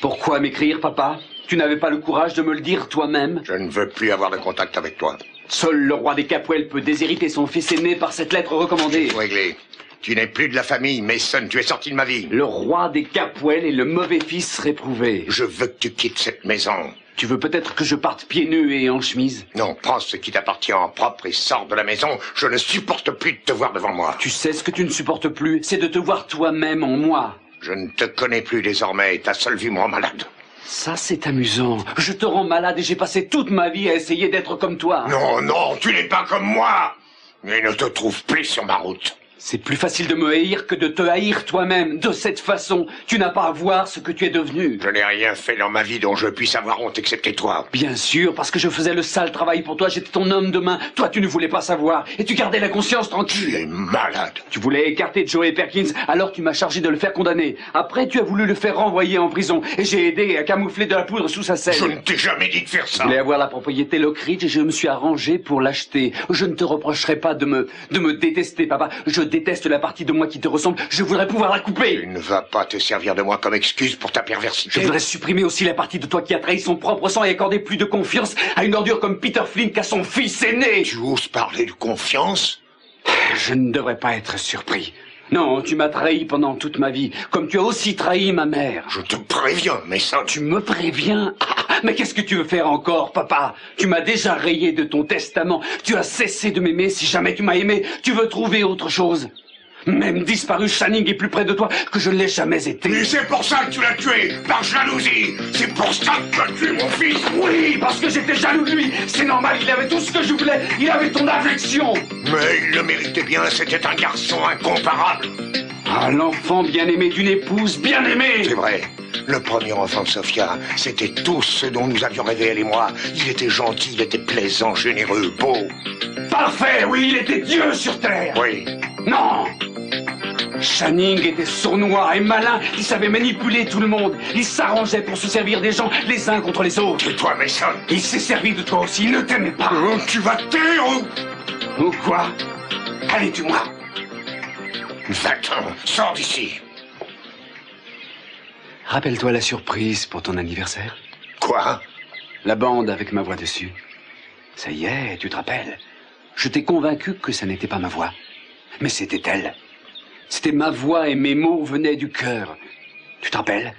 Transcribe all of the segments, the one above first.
Pourquoi m'écrire, papa? Tu n'avais pas le courage de me le dire toi-même? Je ne veux plus avoir de contact avec toi. Seul le roi des Capwell peut déshériter son fils aîné par cette lettre recommandée. C'est réglé. Tu n'es plus de la famille, Mason, tu es sorti de ma vie. Le roi des Capwell est le mauvais fils réprouvé. Je veux que tu quittes cette maison. Tu veux peut-être que je parte pieds nus et en chemise? Non, prends ce qui t'appartient en propre et sors de la maison. Je ne supporte plus de te voir devant moi. Tu sais ce que tu ne supportes plus, c'est de te voir toi-même en moi. Je ne te connais plus désormais, ta seule vue me rend malade. Ça, c'est amusant. Je te rends malade et j'ai passé toute ma vie à essayer d'être comme toi. Non, non, tu n'es pas comme moi. Mais ne te trouve plus sur ma route. C'est plus facile de me haïr que de te haïr toi-même. De cette façon, tu n'as pas à voir ce que tu es devenu. Je n'ai rien fait dans ma vie dont je puisse avoir honte excepté toi. Bien sûr, parce que je faisais le sale travail pour toi, j'étais ton homme de main. Toi, tu ne voulais pas savoir et tu gardais la conscience tranquille. Tu es malade. Tu voulais écarter Joey Perkins, alors tu m'as chargé de le faire condamner. Après, tu as voulu le faire renvoyer en prison et j'ai aidé à camoufler de la poudre sous sa selle. Je ne t'ai jamais dit de faire ça. Je voulais avoir la propriété Lockridge et je me suis arrangé pour l'acheter. Je ne te reprocherai pas de me détester, papa. Je déteste la partie de moi qui te ressemble. Je voudrais pouvoir la couper. Tu ne vas pas te servir de moi comme excuse pour ta perversité. Je voudrais supprimer aussi la partie de toi qui a trahi son propre sang et accorder plus de confiance à une ordure comme Peter Flynn qu'à son fils aîné. Tu oses parler de confiance? Je ne devrais pas être surpris. Non, tu m'as trahi pendant toute ma vie, comme tu as aussi trahi ma mère. Je te préviens, mais ça... Tu me préviens? Mais qu'est-ce que tu veux faire encore, papa? Tu m'as déjà rayé de ton testament. Tu as cessé de m'aimer si jamais tu m'as aimé. Tu veux trouver autre chose? Même disparu, Channing est plus près de toi que je ne l'ai jamais été. Mais c'est pour ça que tu l'as tué, par jalousie. C'est pour ça que tu as tué mon fils. Oui, parce que j'étais jaloux de lui. C'est normal, il avait tout ce que je voulais. Il avait ton affection. Mais il le méritait bien, c'était un garçon incomparable. Ah, l'enfant bien-aimé d'une épouse bien-aimée. C'est vrai. Le premier enfant de Sophia, c'était tout ce dont nous avions rêvé, elle et moi. Il était gentil, il était plaisant, généreux, beau. Parfait, oui, il était Dieu sur terre. Oui. Non. Channing était sournois et malin, il savait manipuler tout le monde. Il s'arrangeait pour se servir des gens les uns contre les autres. Et toi, Mason? Il s'est servi de toi aussi, il ne t'aimait pas. Oh, tu vas te taire ou quoi? Allez, tue-moi. Va-t'en, sors d'ici. Rappelle-toi la surprise pour ton anniversaire. Quoi? La bande avec ma voix dessus. Ça y est, tu te rappelles? Je t'ai convaincu que ça n'était pas ma voix. Mais c'était elle. C'était ma voix et mes mots venaient du cœur. Tu te rappelles?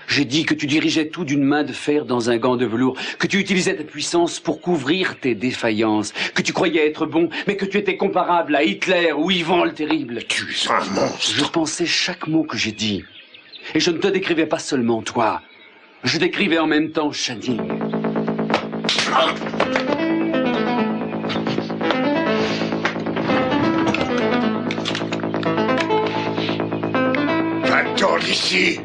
J'ai dit que tu dirigeais tout d'une main de fer dans un gant de velours, que tu utilisais ta puissance pour couvrir tes défaillances, que tu croyais être bon, mais que tu étais comparable à Hitler ou Ivan le Terrible. Tu es un monstre. Je pensais chaque mot que j'ai dit. Et je ne te décrivais pas seulement toi. Je décrivais en même temps Channing. Va-t'en d'ici.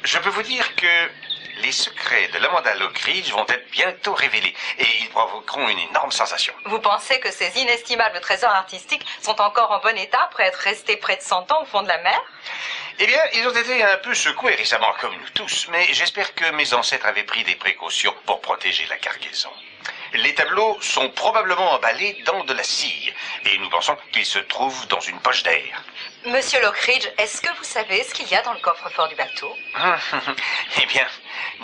Je peux vous dire que les secrets de l'Amanda Lockridge vont être bientôt révélés et ils provoqueront une énorme sensation. Vous pensez que ces inestimables trésors artistiques sont encore en bon état après être restés près de 100 ans au fond de la mer? Eh bien, ils ont été un peu secoués récemment, comme nous tous, mais j'espère que mes ancêtres avaient pris des précautions pour protéger la cargaison. Les tableaux sont probablement emballés dans de la cire et nous pensons qu'ils se trouvent dans une poche d'air. Monsieur Lockridge, est-ce que vous savez ce qu'il y a dans le coffre-fort du bateau? Eh bien,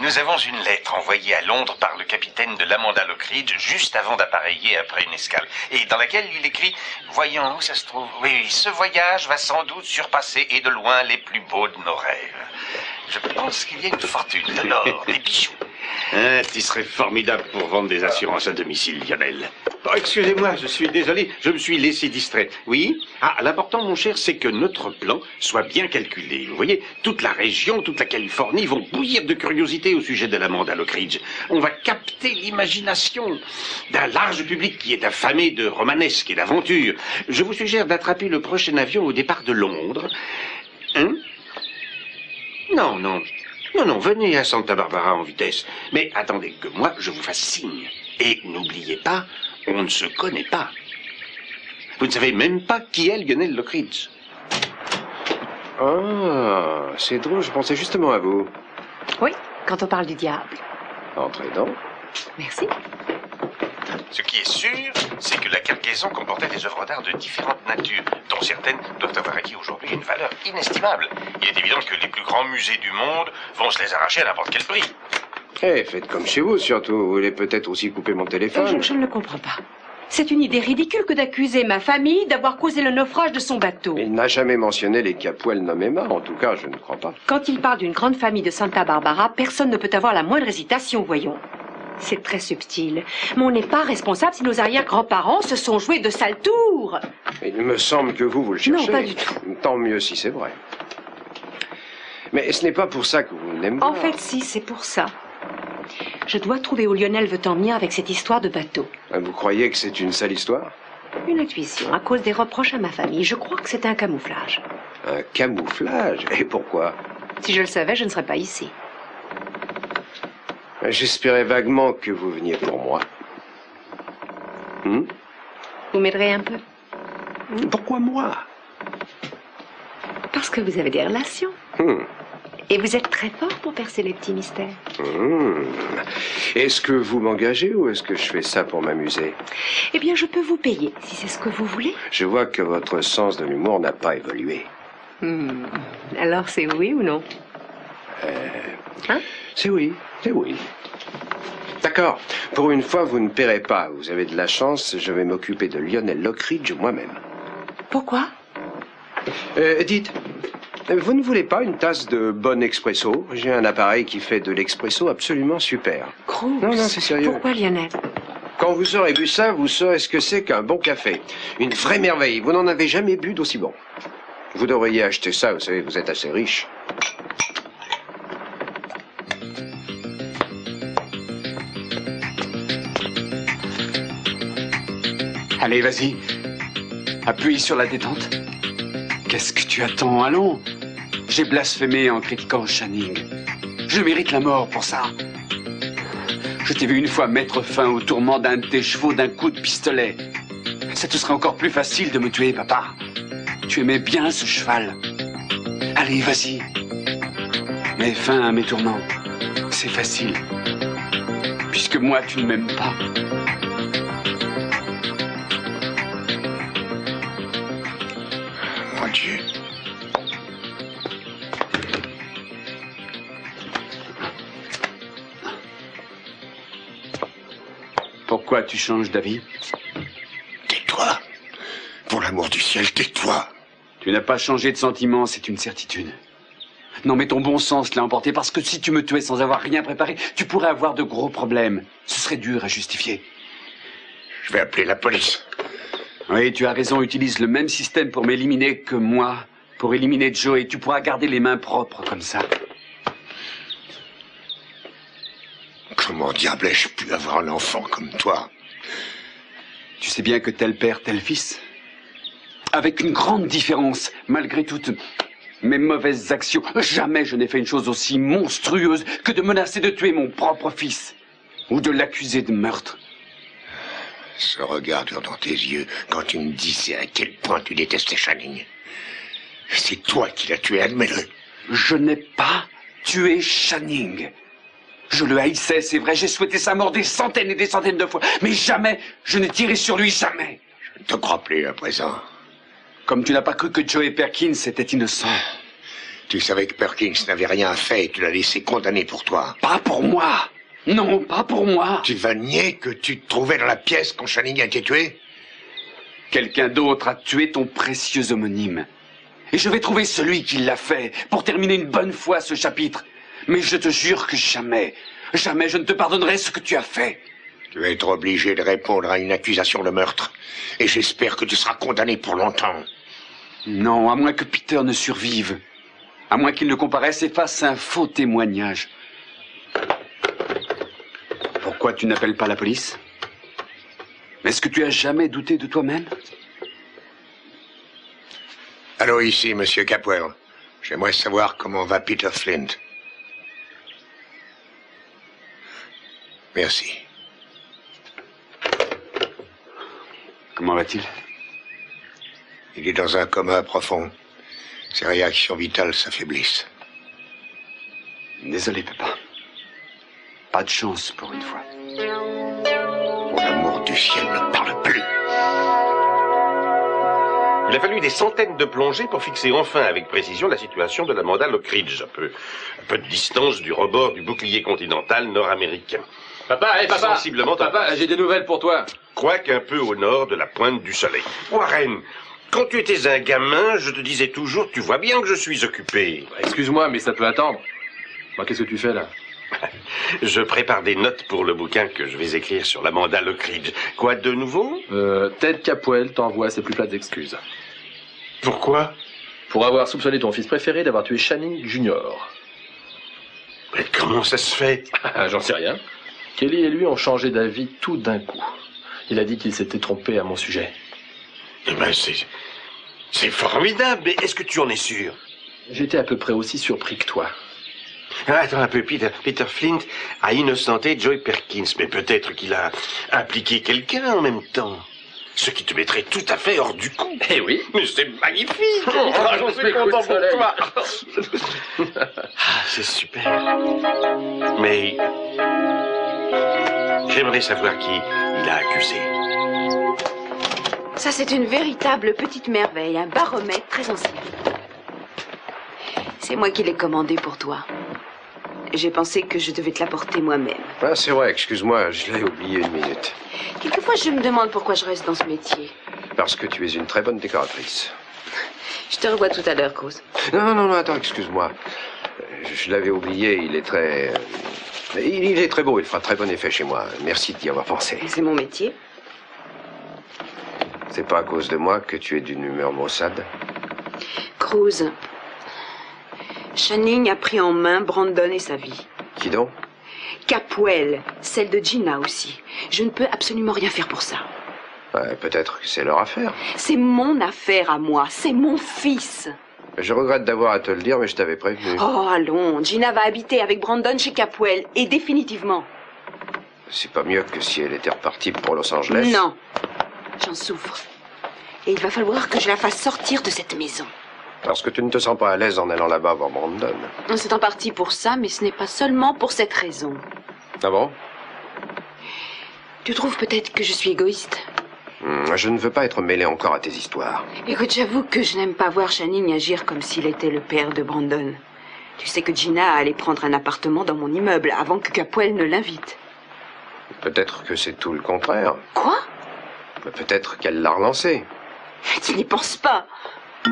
nous avons une lettre envoyée à Londres par le capitaine de l'Amanda Lockridge juste avant d'appareiller après une escale, et dans laquelle il écrit « Voyons où ça se trouve. Oui, ce voyage va sans doute surpasser et de loin les plus beaux de nos rêves. Je pense qu'il y a une fortune, de l'or, des bijoux. » Tu serais formidable pour vendre des assurances à domicile, Lionel. Oh, excusez-moi, je suis désolé, je me suis laissé distrait. Oui? Ah, l'important, mon cher, c'est que notre plan soit bien calculé. Vous voyez, toute la région, toute la Californie vont bouillir de curiosité au sujet de l'Amanda Lockridge. On va capter l'imagination d'un large public qui est affamé de romanesque et d'aventure. Je vous suggère d'attraper le prochain avion au départ de Londres. Hein? Non, non. Non, non, venez à Santa Barbara en vitesse. Mais attendez que moi, je vous fasse signe. Et n'oubliez pas, on ne se connaît pas. Vous ne savez même pas qui est Lionel Lockridge. Ah, c'est drôle, je pensais justement à vous. Oui, quand on parle du diable. Entrez donc. Merci. Ce qui est sûr, c'est que la cargaison comportait des œuvres d'art de différentes natures, dont certaines doivent avoir acquis aujourd'hui une valeur inestimable. Il est évident que les plus grands musées du monde vont se les arracher à n'importe quel prix. Eh, faites comme chez vous, surtout. Vous voulez peut-être aussi couper mon téléphone. Je ne le comprends pas. C'est une idée ridicule que d'accuser ma famille d'avoir causé le naufrage de son bateau. Il n'a jamais mentionné les Capuel Nomema, en tout cas, je ne crois pas. Quand il parle d'une grande famille de Santa Barbara, personne ne peut avoir la moindre hésitation, voyons. C'est très subtil. Mais on n'est pas responsable si nos arrière-grands-parents se sont joués de sales tours. Il me semble que vous le cherchez. Non, pas du tout. Tant mieux si c'est vrai. Mais ce n'est pas pour ça que vous venez me voir. En fait, si, c'est pour ça. Je dois trouver où Lionel veut en venir avec cette histoire de bateau. Vous croyez que c'est une sale histoire? Une intuition, à cause des reproches à ma famille. Je crois que c'est un camouflage. Un camouflage? Et pourquoi? Si je le savais, je ne serais pas ici. J'espérais vaguement que vous veniez pour moi. Vous m'aiderez un peu? Pourquoi moi? Parce que vous avez des relations. Et vous êtes très fort pour percer les petits mystères. Est-ce que vous m'engagez ou est-ce que je fais ça pour m'amuser? Eh bien, je peux vous payer, si c'est ce que vous voulez. Je vois que votre sens de l'humour n'a pas évolué. Alors, c'est oui ou non? C'est oui, c'est oui. D'accord. Pour une fois, vous ne paierez pas. Vous avez de la chance, je vais m'occuper de Lionel Lockridge moi-même. Pourquoi? Dites, vous ne voulez pas une tasse de bon expresso? J'ai un appareil qui fait de l'expresso absolument super. Cruz. Non, c'est sérieux. Pourquoi, Lionel? Quand vous aurez bu ça, vous saurez ce que c'est qu'un bon café. Une vraie merveille. Vous n'en avez jamais bu d'aussi bon. Vous devriez acheter ça, vous savez, vous êtes assez riche. Allez, vas-y. Appuie sur la détente. Qu'est-ce que tu attends? Allons. J'ai blasphémé en critiquant Channing. Je mérite la mort pour ça. Je t'ai vu une fois mettre fin au tourment d'un de tes chevaux d'un coup de pistolet. Ça te serait encore plus facile de me tuer, papa. Tu aimais bien ce cheval. Allez, vas-y. Mets fin à mes tourments. C'est facile. Puisque moi, tu ne m'aimes pas. Mon Dieu. Pourquoi tu changes d'avis? Tais-toi. Pour l'amour du ciel, tais-toi. Tu n'as pas changé de sentiment, c'est une certitude. Non, mais ton bon sens l'a emporté, parce que si tu me tuais sans avoir rien préparé, tu pourrais avoir de gros problèmes. Ce serait dur à justifier. Je vais appeler la police. Oui, tu as raison, utilise le même système pour m'éliminer que moi, pour éliminer Joe, et tu pourras garder les mains propres comme ça. Comment diable ai-je pu avoir un enfant comme toi? Tu sais bien que tel père, tel fils. Avec une grande différence, malgré toutes mes mauvaises actions, jamais je n'ai fait une chose aussi monstrueuse que de menacer de tuer mon propre fils, ou de l'accuser de meurtre. Ce regard dur dans tes yeux, quand tu me disais à quel point tu détestais Channing. C'est toi qui l'as tué, admets-le. Je n'ai pas tué Channing. Je le haïssais, c'est vrai, j'ai souhaité sa mort des centaines et des centaines de fois, mais jamais je n'ai tiré sur lui, jamais. Je ne te crois plus à présent. Comme tu n'as pas cru que Joe Perkins était innocent. Tu savais que Perkins n'avait rien fait et tu l'as laissé condamner pour toi. Pas pour moi. Non, pas pour moi. Tu vas nier que tu te trouvais dans la pièce quand Channing a été tué? Quelqu'un d'autre a tué ton précieux homonyme. Et je vais trouver celui qui l'a fait pour terminer une bonne fois ce chapitre. Mais je te jure que jamais, jamais je ne te pardonnerai ce que tu as fait. Tu vas être obligé de répondre à une accusation de meurtre. Et j'espère que tu seras condamné pour longtemps. Non, à moins que Peter ne survive. À moins qu'il ne comparaisse et fasse un faux témoignage. Pourquoi tu n'appelles pas la police? Est-ce que tu as jamais douté de toi-même? Allô, ici, monsieur Capwell. J'aimerais savoir comment va Peter Flint. Merci. Comment va-t-il? Il est dans un coma profond. Ses réactions vitales s'affaiblissent. Désolé, papa. Pas de chance pour une fois. Pour l'amour du si elle ne parle plus. Il a fallu des centaines de plongées pour fixer enfin avec précision la situation de l'Amanda Lockridge, un peu de distance du rebord du bouclier continental nord-américain. Papa, hé papa, Sensiblement papa, j'ai des nouvelles pour toi. Quoique un peu au nord de la pointe du soleil. Warren, quand tu étais un gamin, je te disais toujours, tu vois bien que je suis occupé. Excuse-moi, mais ça peut attendre. Bah, qu'est-ce que tu fais là? Je prépare des notes pour le bouquin que je vais écrire sur l'Amanda Lockridge. Quoi de nouveau? Ted Capwell t'envoie ses plus plates excuses. Pourquoi? Pour avoir soupçonné ton fils préféré d'avoir tué Channing Junior. Mais comment ça se fait? J'en sais rien. Kelly et lui ont changé d'avis tout d'un coup. Il a dit qu'il s'était trompé à mon sujet. Eh ben, c'est formidable, mais est-ce que tu en es sûr? J'étais à peu près aussi surpris que toi. Ah, attends un peu, Peter Flint a innocenté Joy Perkins, mais peut-être qu'il a impliqué quelqu'un en même temps. Ce qui te mettrait tout à fait hors du coup. Eh oui. Mais c'est magnifique. J'en suis content pour toi. Ah, c'est super. Mais j'aimerais savoir qui il a accusé. Ça, c'est une véritable petite merveille, un baromètre très ancien. C'est moi qui l'ai commandé pour toi. J'ai pensé que je devais te l'apporter moi-même. Ah, c'est vrai, excuse-moi, je l'ai oublié une minute. Quelquefois, je me demande pourquoi je reste dans ce métier. Parce que tu es une très bonne décoratrice. Je te revois tout à l'heure, Cruz. Non, attends, excuse-moi. Je l'avais oublié, il est très... Il est très beau, il fera très bon effet chez moi. Merci d'y avoir pensé. C'est mon métier. C'est pas à cause de moi que tu es d'une humeur maussade? Cruz, Channing a pris en main Brandon et sa vie. Qui donc? Capwell, celle de Gina aussi. Je ne peux absolument rien faire pour ça. Ouais, peut-être que c'est leur affaire. C'est mon affaire à moi, c'est mon fils. Je regrette d'avoir à te le dire, mais je t'avais prévenu. Oh, allons, Gina va habiter avec Brandon chez Capwell, et définitivement. C'est pas mieux que si elle était repartie pour Los Angeles. Non, j'en souffre. Et il va falloir que je la fasse sortir de cette maison. Parce que tu ne te sens pas à l'aise en allant là-bas voir Brandon. C'est en partie pour ça, mais ce n'est pas seulement pour cette raison. Ah bon? Tu trouves peut-être que je suis égoïste? Je ne veux pas être mêlé encore à tes histoires. Écoute, j'avoue que je n'aime pas voir Channing agir comme s'il était le père de Brandon. Tu sais que Gina allait prendre un appartement dans mon immeuble avant que Capwell ne l'invite. Peut-être que c'est tout le contraire. Quoi? Mais peut-être qu'elle l'a relancé. Tu n'y penses pas?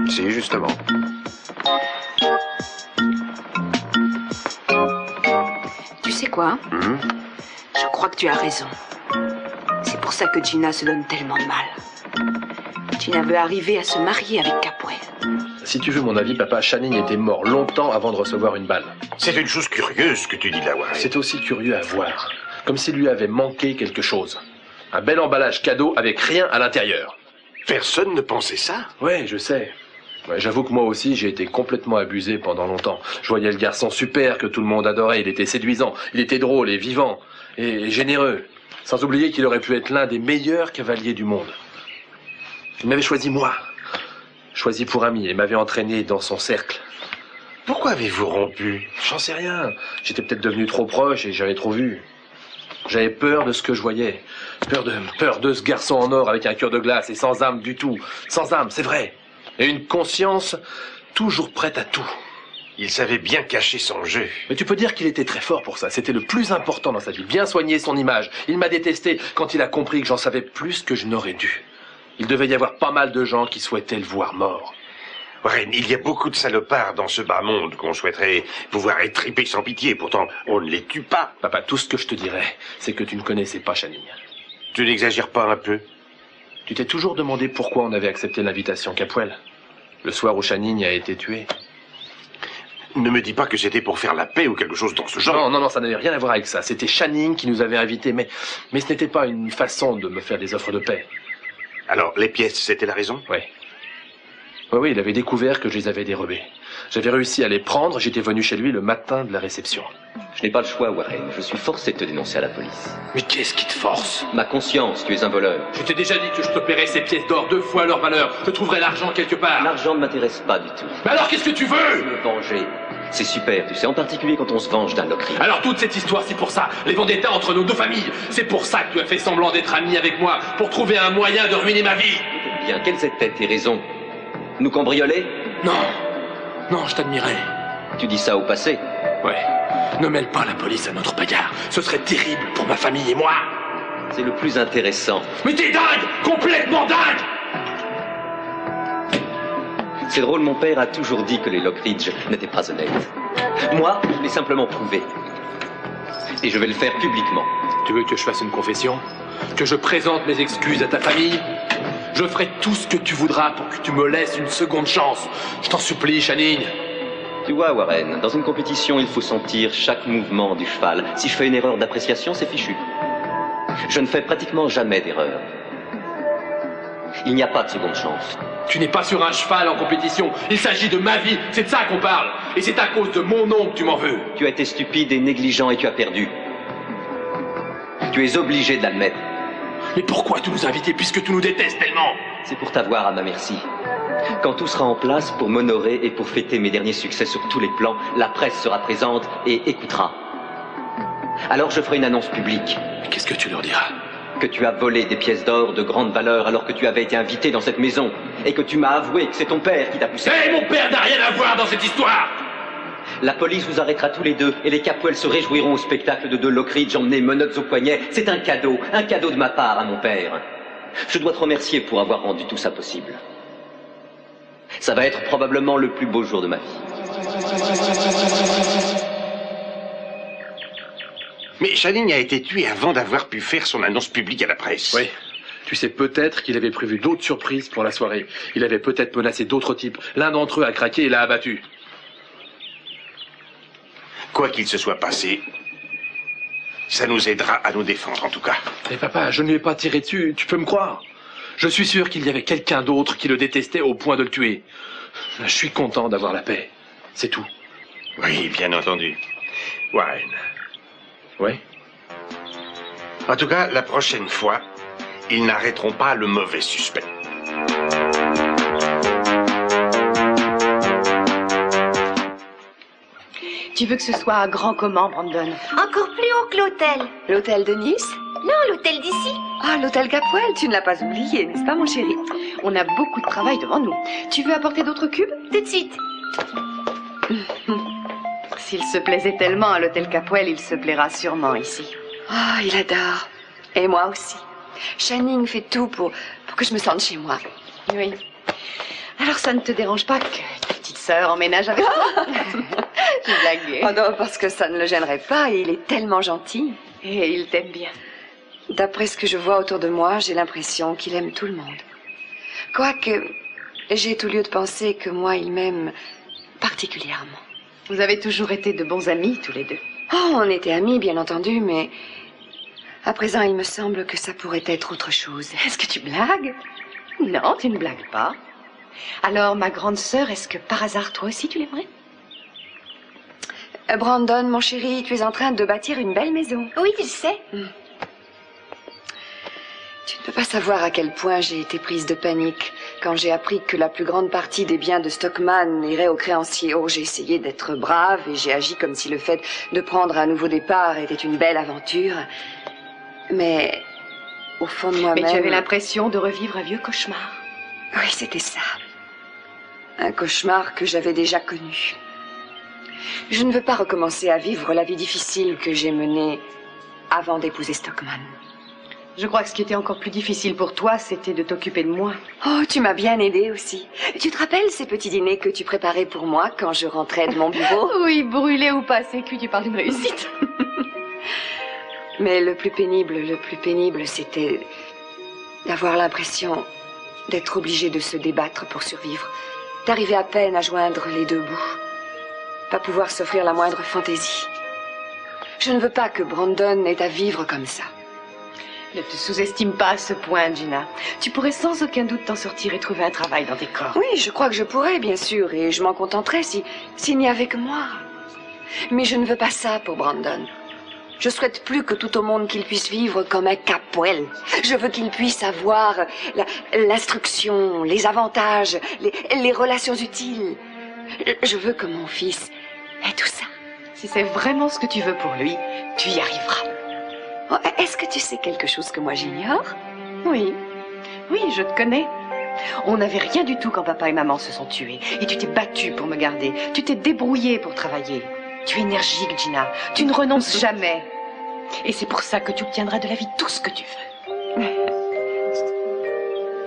Si, justement. Tu sais quoi? Je crois que tu as raison. C'est pour ça que Gina se donne tellement de mal. Gina veut arriver à se marier avec Capwell. Si tu veux mon avis, papa, Channing était mort longtemps avant de recevoir une balle. C'est une chose curieuse que tu dis là, Warren. C'est aussi curieux à voir. Comme s'il lui avait manqué quelque chose. Un bel emballage cadeau avec rien à l'intérieur. Personne ne pensait ça. Ouais, je sais. Ouais, j'avoue que moi aussi, j'ai été complètement abusé pendant longtemps. Je voyais le garçon super que tout le monde adorait. Il était séduisant, il était drôle et vivant. Et généreux. Sans oublier qu'il aurait pu être l'un des meilleurs cavaliers du monde. Il m'avait choisi moi. Choisi pour ami et m'avait entraîné dans son cercle. Pourquoi avez-vous rompu? J'en sais rien. J'étais peut-être devenu trop proche et j'avais trop vu. J'avais peur de ce que je voyais. Peur de ce garçon en or avec un cœur de glace et sans âme du tout. Sans âme, c'est vrai. Et une conscience toujours prête à tout. Il savait bien cacher son jeu. Mais tu peux dire qu'il était très fort pour ça. C'était le plus important dans sa vie. Bien soigner son image. Il m'a détesté quand il a compris que j'en savais plus que je n'aurais dû. Il devait y avoir pas mal de gens qui souhaitaient le voir mort. Warren, il y a beaucoup de salopards dans ce bas monde qu'on souhaiterait pouvoir étriper sans pitié. Pourtant, on ne les tue pas. Papa, tout ce que je te dirais, c'est que tu ne connaissais pas Channing. Tu n'exagères pas un peu? Tu t'es toujours demandé pourquoi on avait accepté l'invitation Capwell, le soir où Channing a été tué. Ne me dis pas que c'était pour faire la paix ou quelque chose dans ce genre. Non, ça n'avait rien à voir avec ça. C'était Channing qui nous avait invités, mais ce n'était pas une façon de me faire des offres de paix. Alors, les pièces, c'était la raison? Oui. Oui, il avait découvert que je les avais dérobés. J'avais réussi à les prendre, j'étais venu chez lui le matin de la réception. Je n'ai pas le choix, Warren. Je suis forcé de te dénoncer à la police. Mais qu'est-ce qui te force? Ma conscience, tu es un voleur. Je t'ai déjà dit que je te paierais ces pièces d'or 2 fois leur valeur. Je trouverai l'argent quelque part. L'argent ne m'intéresse pas du tout. Mais alors qu'est-ce que tu veux? Me venger. C'est super, tu sais, en particulier quand on se venge d'un Lockridge. Alors toute cette histoire, c'est pour ça. Les vendettas entre nos deux familles. C'est pour ça que tu as fait semblant d'être ami avec moi. Pour trouver un moyen de ruiner ma vie. Bien, quelles étaient tes raisons? Nous cambrioler? Non. Non, je t'admirais. Tu dis ça au passé? Ouais. Ne mêle pas la police à notre bagarre. Ce serait terrible pour ma famille et moi. C'est le plus intéressant. Mais t'es dingue! Complètement dingue! C'est drôle, mon père a toujours dit que les Lockridge n'étaient pas honnêtes. Moi, je l'ai simplement prouvé. Et je vais le faire publiquement. Tu veux que je fasse une confession? Que je présente mes excuses à ta famille? Je ferai tout ce que tu voudras pour que tu me laisses une seconde chance. Je t'en supplie, Channing. Tu vois, Warren, dans une compétition, il faut sentir chaque mouvement du cheval. Si je fais une erreur d'appréciation, c'est fichu. Je ne fais pratiquement jamais d'erreur. Il n'y a pas de seconde chance. Tu n'es pas sur un cheval en compétition. Il s'agit de ma vie. C'est de ça qu'on parle. Et c'est à cause de mon nom que tu m'en veux. Tu as été stupide et négligent et tu as perdu. Tu es obligé de l'admettre. Mais pourquoi tu nous as invités puisque tu nous détestes tellement? C'est pour t'avoir à ma merci. Quand tout sera en place pour m'honorer et pour fêter mes derniers succès sur tous les plans, la presse sera présente et écoutera. Alors je ferai une annonce publique. Mais qu'est-ce que tu leur diras? Que tu as volé des pièces d'or de grande valeur alors que tu avais été invité dans cette maison et que tu m'as avoué que c'est ton père qui t'a poussé. Hé, mon père n'a rien à voir dans cette histoire! La police vous arrêtera tous les deux et les Capwell se réjouiront au spectacle de deux Lockridge emmenés menottes au poignet. C'est un cadeau de ma part à mon père. Je dois te remercier pour avoir rendu tout ça possible. Ça va être probablement le plus beau jour de ma vie. Mais Channing a été tué avant d'avoir pu faire son annonce publique à la presse. Oui. Tu sais peut-être qu'il avait prévu d'autres surprises pour la soirée. Il avait peut-être menacé d'autres types. L'un d'entre eux a craqué et l'a abattu. Quoi qu'il se soit passé, ça nous aidera à nous défendre en tout cas. Mais papa, je ne lui ai pas tiré dessus, tu peux me croire. Je suis sûr qu'il y avait quelqu'un d'autre qui le détestait au point de le tuer. Je suis content d'avoir la paix. C'est tout. Oui, bien entendu. Warren. Oui? En tout cas, la prochaine fois, ils n'arrêteront pas le mauvais suspect. Tu veux que ce soit grand comment, Brandon? Encore plus haut que l'hôtel. L'hôtel de Nice? Non, l'hôtel d'ici. Ah, l'hôtel Capwell, tu ne l'as pas oublié, n'est-ce pas, mon chéri? On a beaucoup de travail devant nous. Tu veux apporter d'autres cubes? Tout de suite. S'il se plaisait tellement à l'hôtel Capwell, il se plaira sûrement ici. Ah, il adore. Et moi aussi. Channing fait tout pour que je me sente chez moi. Oui. Alors ça ne te dérange pas que ta petite sœur emménage avec toi? J'ai blagué. Oh non, parce que ça ne le gênerait pas, et il est tellement gentil. Et il t'aime bien. D'après ce que je vois autour de moi, j'ai l'impression qu'il aime tout le monde. Quoique, j'ai tout lieu de penser que moi, il m'aime particulièrement. Vous avez toujours été de bons amis, tous les deux. Oh, on était amis, bien entendu, mais à présent, il me semble que ça pourrait être autre chose. Est-ce que tu blagues? Non, tu ne blagues pas. Alors, ma grande sœur, est-ce que par hasard, toi aussi, tu l'aimerais? Brandon, mon chéri, tu es en train de bâtir une belle maison. Oui, tu le sais. Tu ne peux pas savoir à quel point j'ai été prise de panique quand j'ai appris que la plus grande partie des biens de Stockman irait aux créanciers. Oh, j'ai essayé d'être brave et j'ai agi comme si le fait de prendre un nouveau départ était une belle aventure. Mais au fond de moi-même... Mais tu avais l'impression de revivre un vieux cauchemar. Oui, c'était ça. Un cauchemar que j'avais déjà connu. Je ne veux pas recommencer à vivre la vie difficile que j'ai menée avant d'épouser Stockman. Je crois que ce qui était encore plus difficile pour toi, c'était de t'occuper de moi. Oh, tu m'as bien aidée aussi. Tu te rappelles ces petits dîners que tu préparais pour moi quand je rentrais de mon bureau? Oui, brûlé ou pas sécu, tu parles d'une réussite. Mais le plus pénible, c'était d'avoir l'impression d'être obligé de se débattre pour survivre, d'arriver à peine à joindre les deux bouts, pas pouvoir s'offrir la moindre fantaisie. Je ne veux pas que Brandon ait à vivre comme ça. Ne te sous-estime pas à ce point, Gina. Tu pourrais sans aucun doute t'en sortir et trouver un travail dans tes corps. Oui, je crois que je pourrais, bien sûr, et je m'en contenterais s'il n'y avait que moi. Mais je ne veux pas ça pour Brandon. Je souhaite plus que tout au monde qu'il puisse vivre comme un Capwell. Je veux qu'il puisse avoir l'instruction, les avantages, les relations utiles. Je veux que mon fils ait tout ça. Si c'est vraiment ce que tu veux pour lui, tu y arriveras. Oh, est-ce que tu sais quelque chose que moi j'ignore? Oui, oui, je te connais. On n'avait rien du tout quand papa et maman se sont tués. Et tu t'es battue pour me garder. Tu t'es débrouillée pour travailler. Tu es énergique, Gina. Tu ne renonces jamais. Et c'est pour ça que tu obtiendras de la vie tout ce que tu veux.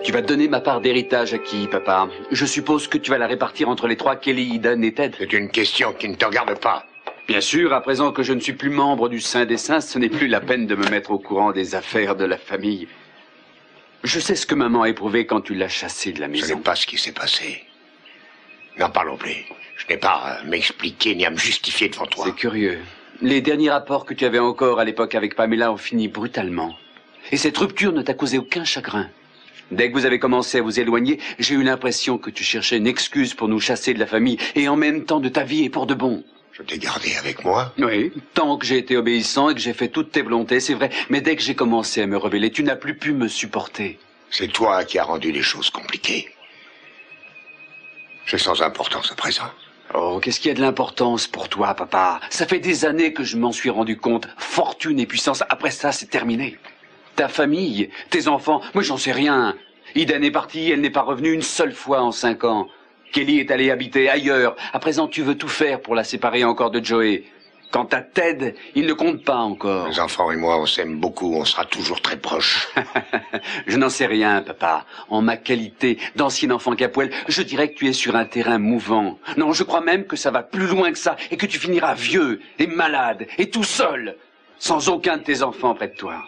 Tu vas donner ma part d'héritage à qui, papa? Je suppose que tu vas la répartir entre les trois, Kelly, Eden et Ted. C'est une question qui ne te regarde pas. Bien sûr, à présent que je ne suis plus membre du Saint des Saints, ce n'est plus la peine de me mettre au courant des affaires de la famille. Je sais ce que maman a éprouvé quand tu l'as chassée de la maison. Ce n'est pas ce qui s'est passé. N'en parlons plus. Je n'ai pas à m'expliquer ni à me justifier devant toi. C'est curieux. Les derniers rapports que tu avais encore à l'époque avec Pamela ont fini brutalement. Et cette rupture ne t'a causé aucun chagrin. Dès que vous avez commencé à vous éloigner, j'ai eu l'impression que tu cherchais une excuse pour nous chasser de la famille et en même temps de ta vie et pour de bon. Je t'ai gardé avec moi. Oui, tant que j'ai été obéissant et que j'ai fait toutes tes volontés, c'est vrai. Mais dès que j'ai commencé à me rebeller, tu n'as plus pu me supporter. C'est toi qui as rendu les choses compliquées. C'est sans importance à présent. Oh, qu'est-ce qui a de l'importance pour toi, papa? Ça fait des années que je m'en suis rendu compte. Fortune et puissance, après ça, c'est terminé. Ta famille, tes enfants, moi j'en sais rien. Eden est partie, elle n'est pas revenue une seule fois en 5 ans. Kelly est allée habiter ailleurs. À présent, tu veux tout faire pour la séparer encore de Joey. Quant à Ted, il ne compte pas encore. Les enfants et moi, on s'aime beaucoup, on sera toujours très proches. Je n'en sais rien, papa. En ma qualité d'ancien enfant Capwell, je dirais que tu es sur un terrain mouvant. Non, je crois même que ça va plus loin que ça et que tu finiras vieux et malade et tout seul, sans aucun de tes enfants près de toi.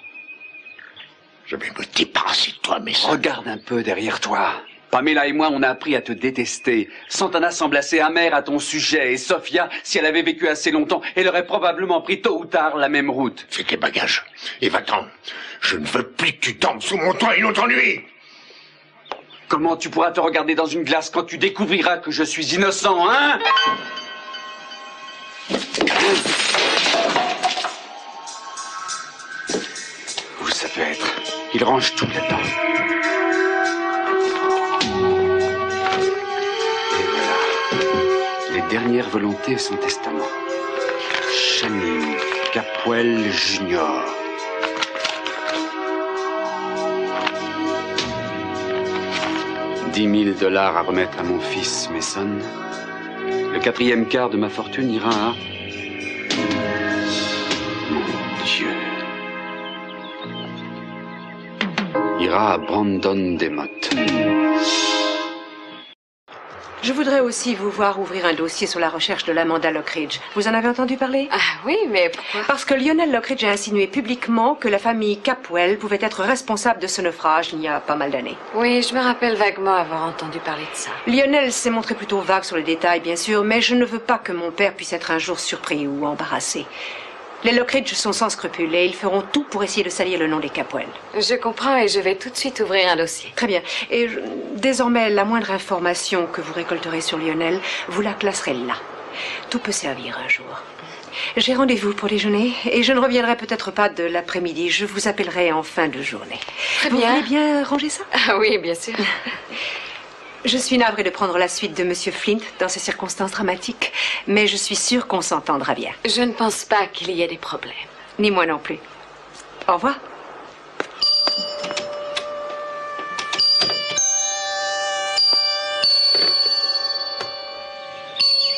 Je vais me débarrasser de toi, mais ça... Regarde un peu derrière toi. Pamela et moi, on a appris à te détester. Santana semble assez amère à ton sujet. Et Sophia, si elle avait vécu assez longtemps, elle aurait probablement pris tôt ou tard la même route. Fais tes bagages. Et va-t'en. Je ne veux plus que tu dormes sous mon toit une autre nuit. Comment tu pourras te regarder dans une glace quand tu découvriras que je suis innocent, hein? Vous savez être. Il range tout là-dedans. Dernière volonté et son testament. Channing Capwell Jr. $10,000 à remettre à mon fils Mason. Le 4e quart de ma fortune ira à... Mon Dieu. Ira à Brandon Demotte. Je voudrais aussi vous voir ouvrir un dossier sur la recherche de l'Amanda Lockridge. Vous en avez entendu parler? Ah oui, mais pourquoi? Parce que Lionel Lockridge a insinué publiquement que la famille Capwell pouvait être responsable de ce naufrage il y a pas mal d'années. Oui, je me rappelle vaguement avoir entendu parler de ça. Lionel s'est montré plutôt vague sur les détails, bien sûr, mais je ne veux pas que mon père puisse être un jour surpris ou embarrassé. Les Lockridge sont sans scrupules et ils feront tout pour essayer de salir le nom des Capwell. Je comprends et je vais tout de suite ouvrir un dossier. Très bien. Et désormais, la moindre information que vous récolterez sur Lionel, vous la classerez là. Tout peut servir un jour. J'ai rendez-vous pour déjeuner et je ne reviendrai peut-être pas de l'après-midi. Je vous appellerai en fin de journée. Très bien. bien. Vous voulez bien ranger ça? Ah oui, bien sûr. Je suis navrée de prendre la suite de Monsieur Flint dans ces circonstances dramatiques, mais je suis sûre qu'on s'entendra bien. Je ne pense pas qu'il y ait des problèmes. Ni moi non plus. Au revoir.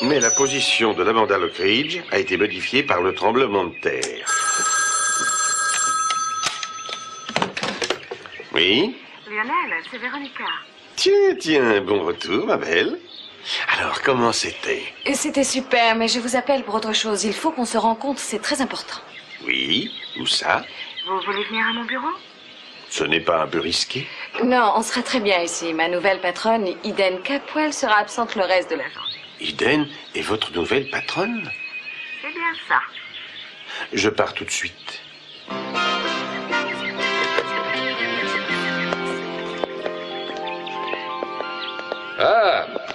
Mais la position de l'Amanda Lockridge a été modifiée par le tremblement de terre. Oui? Lionel, c'est Véronica. Tiens, bon retour, ma belle. Alors, comment c'était? C'était super, mais je vous appelle pour autre chose. Il faut qu'on se rencontre, c'est très important. Oui, où ça? Vous voulez venir à mon bureau? Ce n'est pas un peu risqué? Non, on sera très bien ici. Ma nouvelle patronne, Eden Capwell, sera absente le reste de la journée. Eden est votre nouvelle patronne? C'est bien ça. Je pars tout de suite.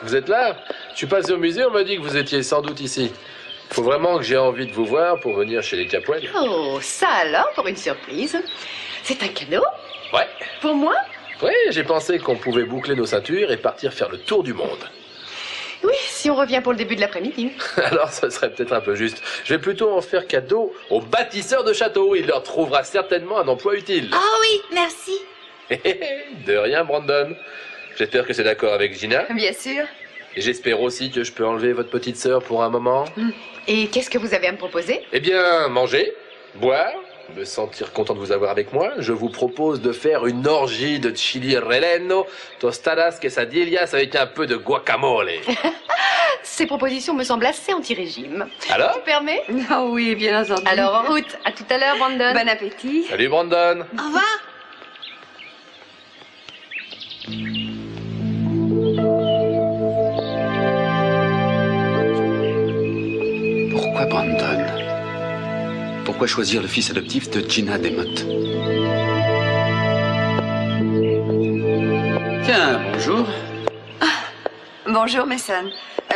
vous êtes là? Je suis passé au musée, on m'a dit que vous étiez sans doute ici. Il faut vraiment que j'ai envie de vous voir pour venir chez les Capwell. Oh, ça alors, pour une surprise. C'est un cadeau? Ouais. Pour moi? Oui, j'ai pensé qu'on pouvait boucler nos ceintures et partir faire le tour du monde. Oui, si on revient pour le début de l'après-midi. Alors, ça serait peut-être un peu juste. Je vais plutôt en faire cadeau aux bâtisseurs de châteaux. Il leur trouvera certainement un emploi utile. Oh oui, merci. De rien, Brandon. J'espère que c'est d'accord avec Gina. Bien sûr. Et j'espère aussi que je peux enlever votre petite sœur pour un moment. Et qu'est-ce que vous avez à me proposer? Eh bien, manger, boire, me sentir content de vous avoir avec moi. Je vous propose de faire une orgie de chili relleno, tostadas, quesadillas avec un peu de guacamole. Ces propositions me semblent assez anti-régime. Alors? Tu permets? Ah oui, bien entendu. Alors, en route. À tout à l'heure, Brandon. Bon appétit. Salut, Brandon. Au revoir. Pourquoi Brandon? Pourquoi choisir le fils adoptif de Gina Demotte? Tiens, bonjour. Bonjour, Mason.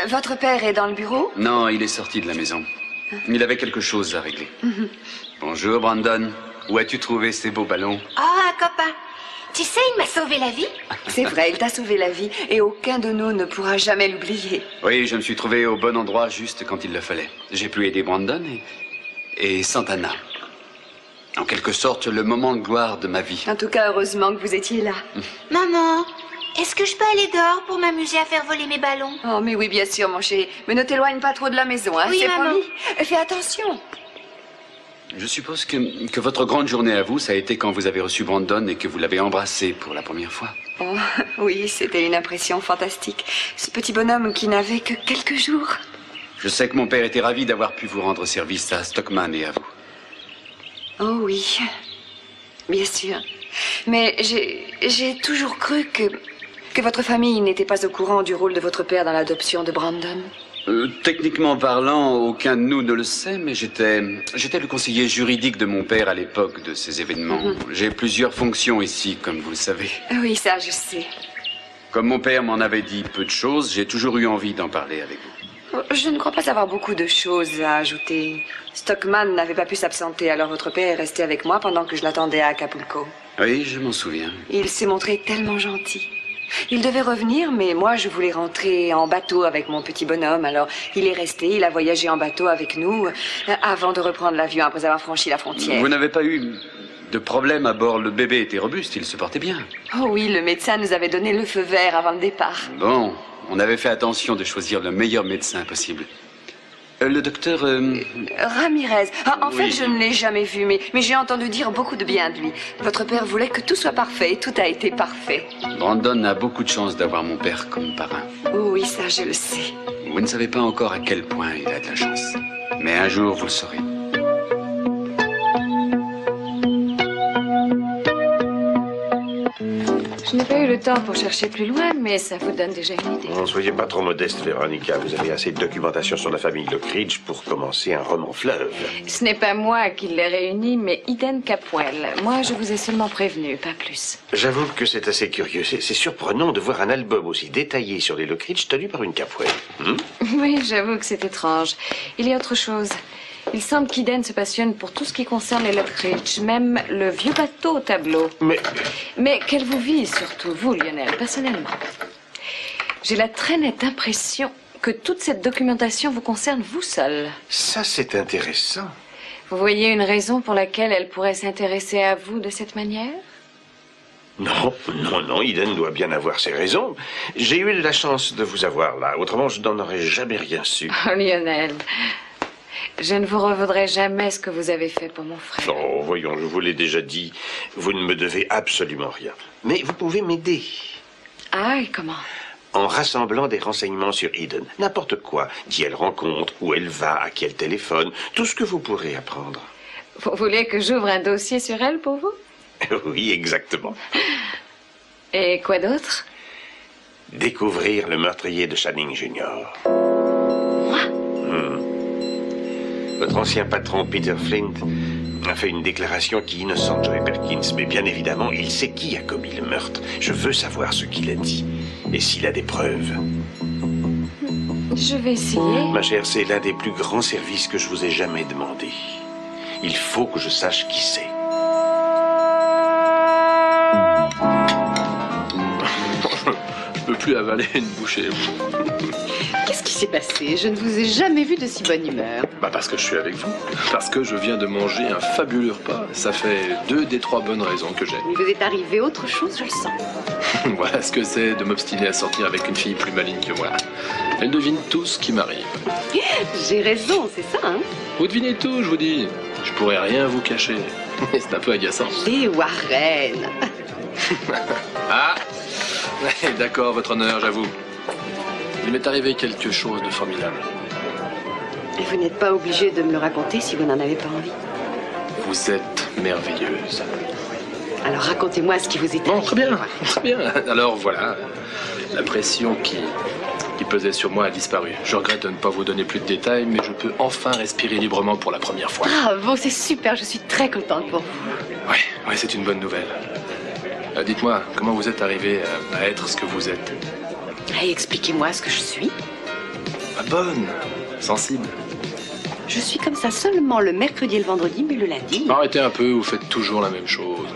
Votre père est dans le bureau? Non, il est sorti de la maison. Il avait quelque chose à régler. Bonjour, Brandon. Où as-tu trouvé ces beaux ballons? Oh, un copain. Tu sais, il m'a sauvé la vie. C'est vrai, il t'a sauvé la vie et aucun de nous ne pourra jamais l'oublier. Oui, je me suis trouvé au bon endroit juste quand il le fallait. J'ai pu aider Brandon et Santana. En quelque sorte, le moment de gloire de ma vie. En tout cas, heureusement que vous étiez là. Maman, est-ce que je peux aller dehors pour m'amuser à faire voler mes ballons? Oh, mais oui, bien sûr, mon chéri. Mais ne t'éloigne pas trop de la maison, hein, Oui, c'est maman. promis. Fais attention. Je suppose que votre grande journée à vous, ça a été quand vous avez reçu Brandon et que vous l'avez embrassé pour la première fois. Oh, oui, c'était une impression fantastique. Ce petit bonhomme qui n'avait que quelques jours. Je sais que mon père était ravi d'avoir pu vous rendre service à Stockman et à vous. Oh oui, bien sûr. Mais j'ai toujours cru que votre famille n'était pas au courant du rôle de votre père dans l'adoption de Brandon. Techniquement parlant, aucun de nous ne le sait, mais j'étais le conseiller juridique de mon père à l'époque de ces événements. J'ai plusieurs fonctions ici, comme vous le savez. Oui, ça, je sais. Comme mon père m'en avait dit peu de choses, j'ai toujours eu envie d'en parler avec vous. Je ne crois pas avoir beaucoup de choses à ajouter. Stockman n'avait pas pu s'absenter, alors votre père est resté avec moi pendant que je l'attendais à Acapulco. Oui, je m'en souviens. Il s'est montré tellement gentil. Il devait revenir, mais moi, je voulais rentrer en bateau avec mon petit bonhomme. Alors, il est resté, il a voyagé en bateau avec nous avant de reprendre l'avion après avoir franchi la frontière. Vous n'avez pas eu de problème à bord? Le bébé était robuste, il se portait bien. Oh oui, le médecin nous avait donné le feu vert avant le départ. Bon, on avait fait attention de choisir le meilleur médecin possible. Le docteur... Ramirez. En fait, Oui. je ne l'ai jamais vu, mais j'ai entendu dire beaucoup de bien de lui. Votre père voulait que tout soit parfait et tout a été parfait. Brandon a beaucoup de chance d'avoir mon père comme parrain. Oh oui, ça, je le sais. Vous ne savez pas encore à quel point il a de la chance. Mais un jour, vous le saurez. Je n'ai pas eu le temps pour chercher plus loin, mais ça vous donne déjà une idée. Ne soyez pas trop modeste, Véronica. Vous avez assez de documentation sur la famille Lockridge pour commencer un roman fleuve. Ce n'est pas moi qui l'ai réuni, mais Eden Capwell. Moi, je vous ai seulement prévenu, pas plus. J'avoue que c'est assez curieux. C'est surprenant de voir un album aussi détaillé sur les Lockridge tenu par une Capwell. Oui, j'avoue que c'est étrange. Il y a autre chose. Il semble qu'Eden se passionne pour tout ce qui concerne les Lockridge, même le vieux bateau au tableau. Mais qu'elle vous vise surtout, vous, Lionel, personnellement. J'ai la très nette impression que toute cette documentation vous concerne vous seul. Ça, c'est intéressant. Vous voyez une raison pour laquelle elle pourrait s'intéresser à vous de cette manière? Non, Eden doit bien avoir ses raisons. J'ai eu de la chance de vous avoir là. Autrement, je n'en aurais jamais rien su. Oh, Lionel, je ne vous revaudrai jamais ce que vous avez fait pour mon frère. Oh, voyons, je vous l'ai déjà dit. Vous ne me devez absolument rien. Mais vous pouvez m'aider. Ah, et comment? En rassemblant des renseignements sur Eden. N'importe quoi. Qui elle rencontre, où elle va, à qui elle téléphone. Tout ce que vous pourrez apprendre. Vous voulez que j'ouvre un dossier sur elle pour vous? Oui, exactement. Et quoi d'autre? Découvrir le meurtrier de Channing Jr. Moi? Votre ancien patron, Peter Flint, a fait une déclaration qui innocente Joey Perkins, mais bien évidemment, il sait qui a commis le meurtre. Je veux savoir ce qu'il a dit, et s'il a des preuves. Je vais essayer. Ma chère, c'est l'un des plus grands services que je vous ai jamais demandé. Il faut que je sache qui c'est. Je peux plus avaler une bouchée. Qu'est-ce qui s'est passé? Je ne vous ai jamais vu de si bonne humeur. Bah parce que je suis avec vous. Parce que je viens de manger un fabuleux repas. Ça fait 2 des 3 bonnes raisons que j'ai. Il vous est arrivé autre chose, je le sens. Voilà ce que c'est de m'obstiner à sortir avec une fille plus maligne que moi. Elle devine tout ce qui m'arrive. J'ai raison, c'est ça, hein? Vous devinez tout, je vous dis. Je pourrais rien vous cacher. C'est un peu agaçant. Les Warren. Ah ouais, d'accord, votre honneur, j'avoue. Il m'est arrivé quelque chose de formidable. Et vous n'êtes pas obligé de me le raconter si vous n'en avez pas envie. Vous êtes merveilleuse. Alors racontez-moi ce qui vous est arrivé. Bon, très bien, très bien. Alors voilà, la pression qui pesait sur moi a disparu. Je regrette de ne pas vous donner plus de détails, mais je peux enfin respirer librement pour la première fois. Bravo, c'est super, je suis très contente pour vous. Ouais, c'est une bonne nouvelle. Dites-moi, comment vous êtes arrivé à être ce que vous êtes? Et expliquez-moi ce que je suis. Bonne, sensible. Je suis comme ça seulement le mercredi et le vendredi, mais le lundi... Arrêtez un peu, vous faites toujours la même chose.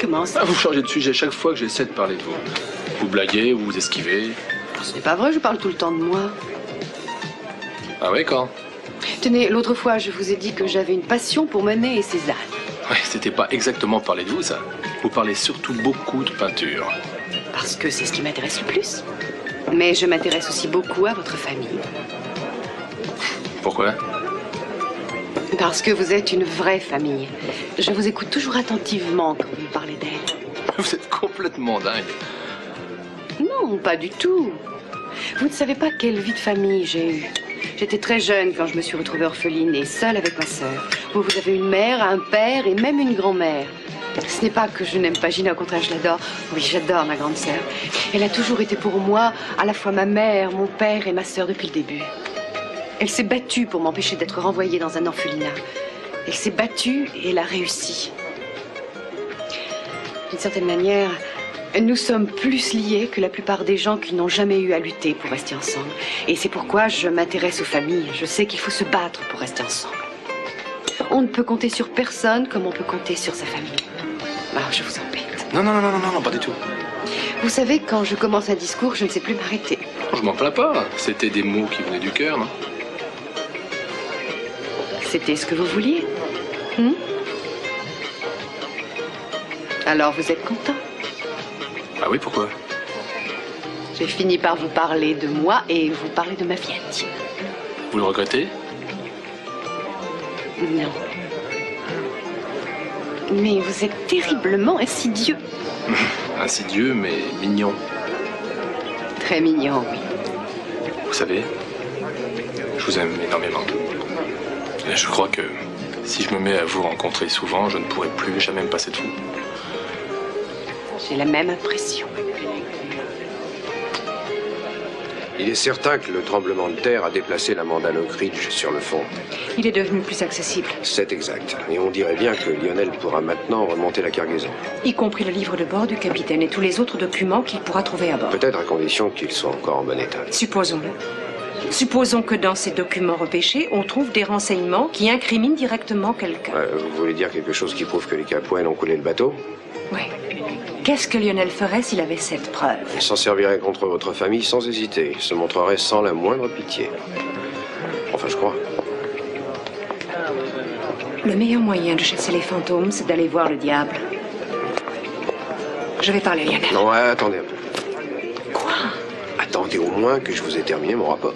Comment ça? Vous changez de sujet chaque fois que j'essaie de parler de vous. Vous blaguez, vous vous esquivez. Ce n'est pas vrai, je parle tout le temps de moi. Ah ouais, quand? Tenez, l'autre fois, je vous ai dit que j'avais une passion pour Monet et Cézanne. Ouais, c'était pas exactement parler de vous, ça. Vous parlez surtout beaucoup de peinture. Parce que c'est ce qui m'intéresse le plus. Mais je m'intéresse aussi beaucoup à votre famille. Pourquoi? Parce que vous êtes une vraie famille. Je vous écoute toujours attentivement quand vous me parlez d'elle. Vous êtes complètement dingue. Non, pas du tout. Vous ne savez pas quelle vie de famille j'ai eue. J'étais très jeune quand je me suis retrouvée orpheline et seule avec ma sœur. Vous avez une mère, un père et même une grand-mère. Ce n'est pas que je n'aime pas Gina, au contraire, je l'adore. Oui, j'adore ma grande sœur. Elle a toujours été pour moi à la fois ma mère, mon père et ma sœur depuis le début. Elle s'est battue pour m'empêcher d'être renvoyée dans un orphelinat. Elle s'est battue et elle a réussi. D'une certaine manière, nous sommes plus liés que la plupart des gens qui n'ont jamais eu à lutter pour rester ensemble. Et c'est pourquoi je m'intéresse aux familles. Je sais qu'il faut se battre pour rester ensemble. On ne peut compter sur personne comme on peut compter sur sa famille. Alors, je vous embête. Non, pas du tout. Vous savez, quand je commence un discours, je ne sais plus m'arrêter. Je m'en plains pas. C'était des mots qui venaient du cœur, non? C'était ce que vous vouliez. Alors, vous êtes content? Ah oui, pourquoi? J'ai fini par vous parler de moi et vous parler de ma vie intime. Vous le regrettez? Non. Mais vous êtes terriblement insidieux. Insidieux, mais mignon. Très mignon, oui. Vous savez, je vous aime énormément. Et je crois que si je me mets à vous rencontrer souvent, je ne pourrai plus jamais me passer de vous. J'ai la même impression. Il est certain que le tremblement de terre a déplacé l'Amanda Lockridge sur le fond. Il est devenu plus accessible. C'est exact. Et on dirait bien que Lionel pourra maintenant remonter la cargaison. Y compris le livre de bord du capitaine et tous les autres documents qu'il pourra trouver à bord. Peut-être à condition qu'ils soient encore en bon état. Supposons-le. Supposons que dans ces documents repêchés, on trouve des renseignements qui incriminent directement quelqu'un. Vous voulez dire quelque chose qui prouve que les Capwell ont coulé le bateau? Oui. Qu'est-ce que Lionel ferait s'il avait cette preuve? Il s'en servirait contre votre famille sans hésiter. Il se montrerait sans la moindre pitié. Enfin, je crois. Le meilleur moyen de chasser les fantômes, c'est d'aller voir le diable. Je vais parler à Lionel. Non, attendez un peu. Quoi? Attendez au moins que je vous ai terminé mon rapport.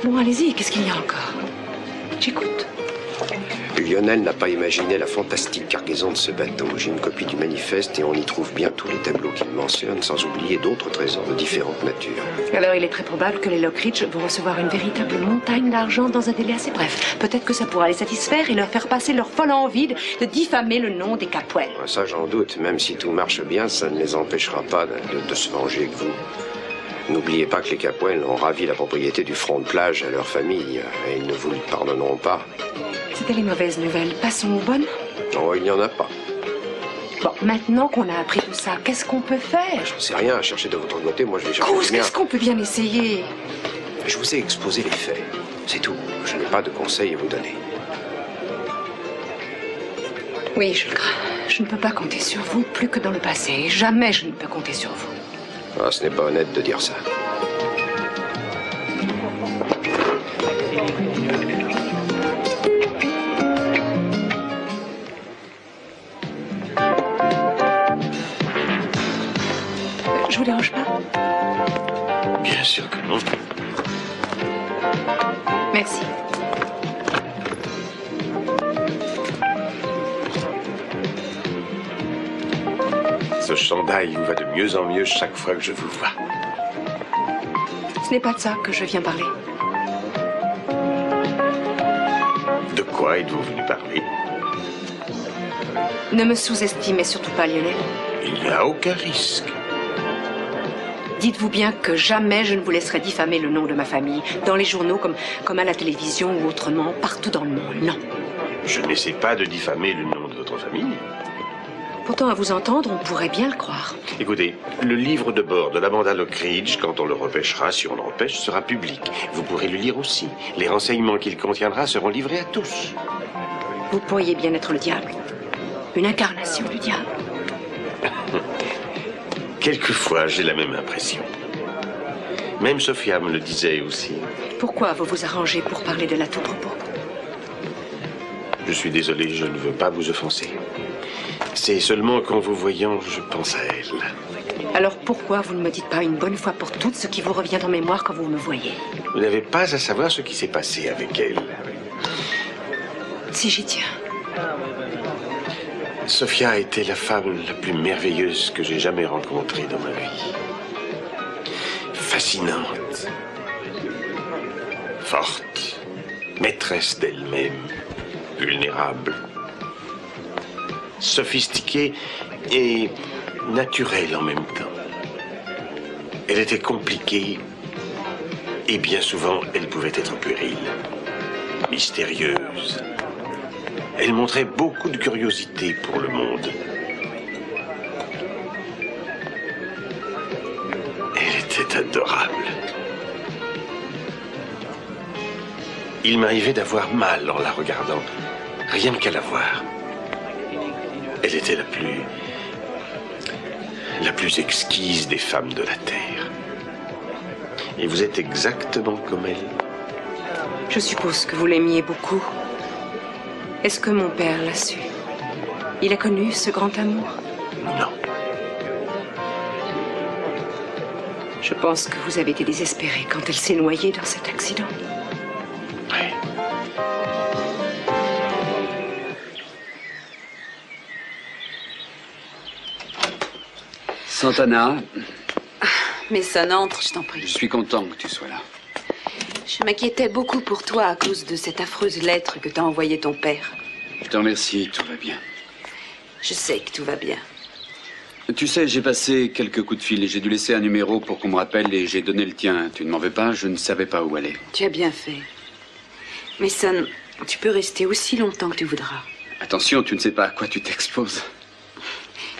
Bon, allez-y, qu'est-ce qu'il y a encore? J'écoute. Lionel n'a pas imaginé la fantastique cargaison de ce bateau. J'ai une copie du manifeste et on y trouve bien tous les tableaux qu'il mentionne, sans oublier d'autres trésors de différentes natures. Alors il est très probable que les Lockridge vont recevoir une véritable montagne d'argent dans un délai assez bref. Peut-être que ça pourra les satisfaire et leur faire passer leur folle envie de diffamer le nom des Capwell. Ça, j'en doute. Même si tout marche bien, ça ne les empêchera pas de se venger de vous. N'oubliez pas que les Capwell ont ravi la propriété du front de plage à leur famille et ils ne vous le pardonneront pas. C'était les mauvaises nouvelles. Passons aux bonnes. Non, il n'y en a pas. Bon, maintenant qu'on a appris tout ça, qu'est-ce qu'on peut faire? Je ne sais rien, cherchez de votre côté, moi je vais chercher Cruz, le mien. qu'est-ce qu'on peut bien essayer? Je vous ai exposé les faits, c'est tout. Je n'ai pas de conseils à vous donner. Oui, je le crains. Je ne peux pas compter sur vous plus que dans le passé. Jamais je ne peux compter sur vous. Ah, ce n'est pas honnête de dire ça. Je vous dérange pas? Bien sûr que non. Merci. Ce chandail vous va de mieux en mieux chaque fois que je vous vois. Ce n'est pas de ça que je viens parler. De quoi êtes-vous venu parler? Ne me sous-estimez surtout pas, Lionel. Il n'y a aucun risque. Dites-vous bien que jamais je ne vous laisserai diffamer le nom de ma famille, dans les journaux comme à la télévision ou autrement, partout dans le monde. Non. Je n'essaie pas de diffamer le nom de votre famille. Pourtant, à vous entendre, on pourrait bien le croire. Écoutez, le livre de bord de l'Amanda Lockridge, quand on le repêchera, si on le repêche, sera public. Vous pourrez le lire aussi. Les renseignements qu'il contiendra seront livrés à tous. Vous pourriez bien être le diable. Une incarnation du diable. Quelquefois, j'ai la même impression. Même Sophia me le disait aussi. Pourquoi vous vous arrangez pour parler d'elle à tout propos? Je suis désolé, je ne veux pas vous offenser. C'est seulement qu'en vous voyant, je pense à elle. Alors pourquoi vous ne me dites pas une bonne fois pour toutes ce qui vous revient en mémoire quand vous me voyez? Vous n'avez pas à savoir ce qui s'est passé avec elle. Si j'y tiens. Sophia était la femme la plus merveilleuse que j'ai jamais rencontrée dans ma vie. Fascinante. Forte. Maîtresse d'elle-même. Vulnérable. Sophistiquée et naturelle en même temps. Elle était compliquée et bien souvent elle pouvait être puérile, mystérieuse. Elle montrait beaucoup de curiosité pour le monde. Elle était adorable. Il m'arrivait d'avoir mal en la regardant, rien qu'à la voir. Elle était la plus exquise des femmes de la Terre. Et vous êtes exactement comme elle. Je suppose que vous l'aimiez beaucoup. Est-ce que mon père l'a su? Il a connu ce grand amour? Non. Je pense que vous avez été désespéré quand elle s'est noyée dans cet accident. Oui. Santana, Mais ça n'entre, je t'en prie. je suis content que tu sois là. Je m'inquiétais beaucoup pour toi à cause de cette affreuse lettre que t'a envoyée ton père. Je te remercie, tout va bien. Je sais que tout va bien. Tu sais, j'ai passé quelques coups de fil et j'ai dû laisser un numéro pour qu'on me rappelle et j'ai donné le tien. Tu ne m'en veux pas, je ne savais pas où aller. Tu as bien fait. Mais Son, tu peux rester aussi longtemps que tu voudras. Attention, tu ne sais pas à quoi tu t'exposes.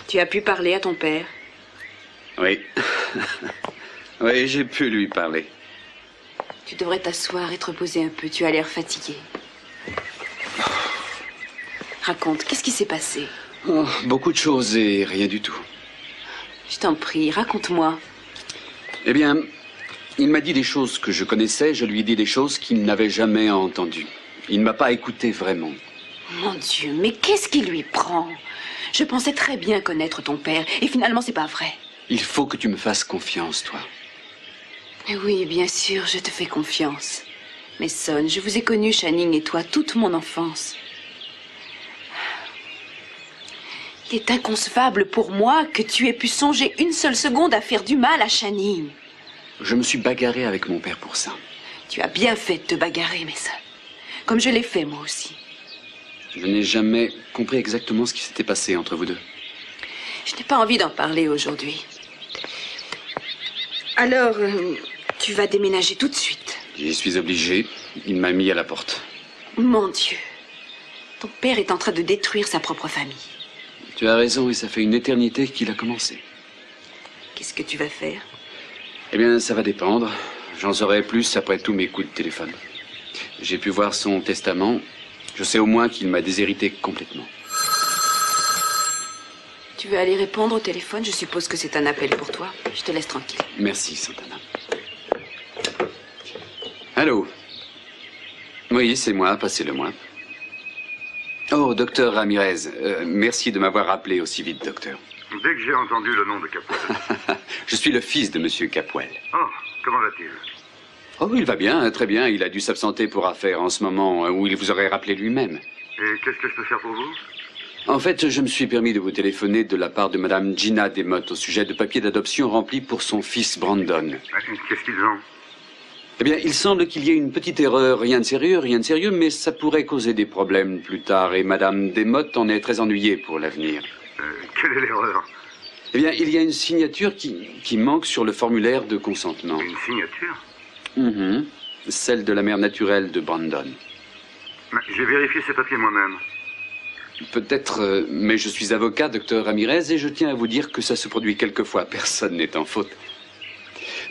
Tu as pu parler à ton père? Oui. Oui, j'ai pu lui parler. Tu devrais t'asseoir et te reposer un peu. Tu as l'air fatigué. Raconte, qu'est-ce qui s'est passé? Oh, beaucoup de choses et rien du tout. Je t'en prie, raconte-moi. Eh bien, il m'a dit des choses que je connaissais, je lui ai dit des choses qu'il n'avait jamais entendues. Il ne m'a pas écouté vraiment. Mon Dieu, mais qu'est-ce qui lui prend? Je pensais très bien connaître ton père, et finalement, c'est pas vrai. Il faut que tu me fasses confiance, toi. Oui, bien sûr, je te fais confiance. Mais Son, je vous ai connu, Channing et toi, toute mon enfance. Il est inconcevable pour moi que tu aies pu songer une seule seconde à faire du mal à Channing. Je me suis bagarré avec mon père pour ça. Tu as bien fait de te bagarrer, mais Son. Comme je l'ai fait, moi aussi. Je n'ai jamais compris exactement ce qui s'était passé entre vous deux. Je n'ai pas envie d'en parler aujourd'hui. Alors, tu vas déménager tout de suite. J'y suis obligé. Il m'a mis à la porte. Mon Dieu. Ton père est en train de détruire sa propre famille. Tu as raison et ça fait une éternité qu'il a commencé. Qu'est-ce que tu vas faire? Eh bien, ça va dépendre. J'en saurai plus après tous mes coups de téléphone. J'ai pu voir son testament. Je sais au moins qu'il m'a déshérité complètement. Tu veux aller répondre au téléphone? Je suppose que c'est un appel pour toi. Je te laisse tranquille. Merci, Santana. Allô? Oui, c'est moi, passez-le-moi. Oh, docteur Ramirez, merci de m'avoir appelé aussi vite, docteur. Dès que j'ai entendu le nom de Capwell. Je suis le fils de Monsieur Capwell. Oh, comment va-t-il? Oh, il va bien, très bien. Il a dû s'absenter pour affaires en ce moment où il vous aurait rappelé lui-même. Et qu'est-ce que je peux faire pour vous? En fait, je me suis permis de vous téléphoner de la part de Madame Gina Demotte au sujet de papiers d'adoption remplis pour son fils Brandon. Qu'est-ce qu'ils ont? Eh bien, il semble qu'il y ait une petite erreur, rien de sérieux, mais ça pourrait causer des problèmes plus tard, et Madame Demotte en est très ennuyée pour l'avenir. Quelle est l'erreur? Eh bien, il y a une signature qui manque sur le formulaire de consentement. Une signature? Celle de la mère naturelle de Brandon. J'ai vérifié ces papiers moi-même. Peut-être, mais je suis avocat, docteur Ramirez, et je tiens à vous dire que ça se produit quelquefois. Personne n'est en faute.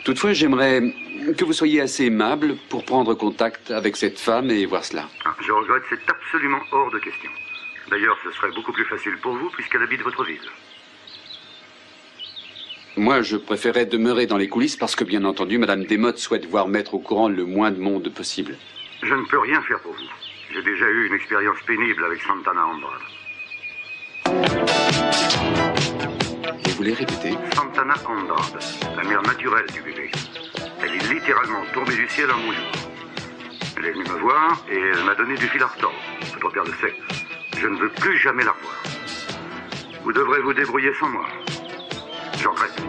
Toutefois, j'aimerais que vous soyez assez aimable pour prendre contact avec cette femme et voir cela. Je regrette, c'est absolument hors de question. D'ailleurs, ce serait beaucoup plus facile pour vous puisqu'elle habite votre ville. Moi, je préférais demeurer dans les coulisses parce que, bien entendu, Madame Demotte souhaite voir mettre au courant le moins de monde possible. Je ne peux rien faire pour vous. J'ai déjà eu une expérience pénible avec Santana Andrade. Vous voulez répéter? Santana Andrade, la mère naturelle du bébé. Elle est littéralement tombée du ciel en mon jour. Elle est venue me voir et elle m'a donné du fil à retordre. Votre père le sait. Je ne veux plus jamais la revoir. Vous devrez vous débrouiller sans moi. Je regrette.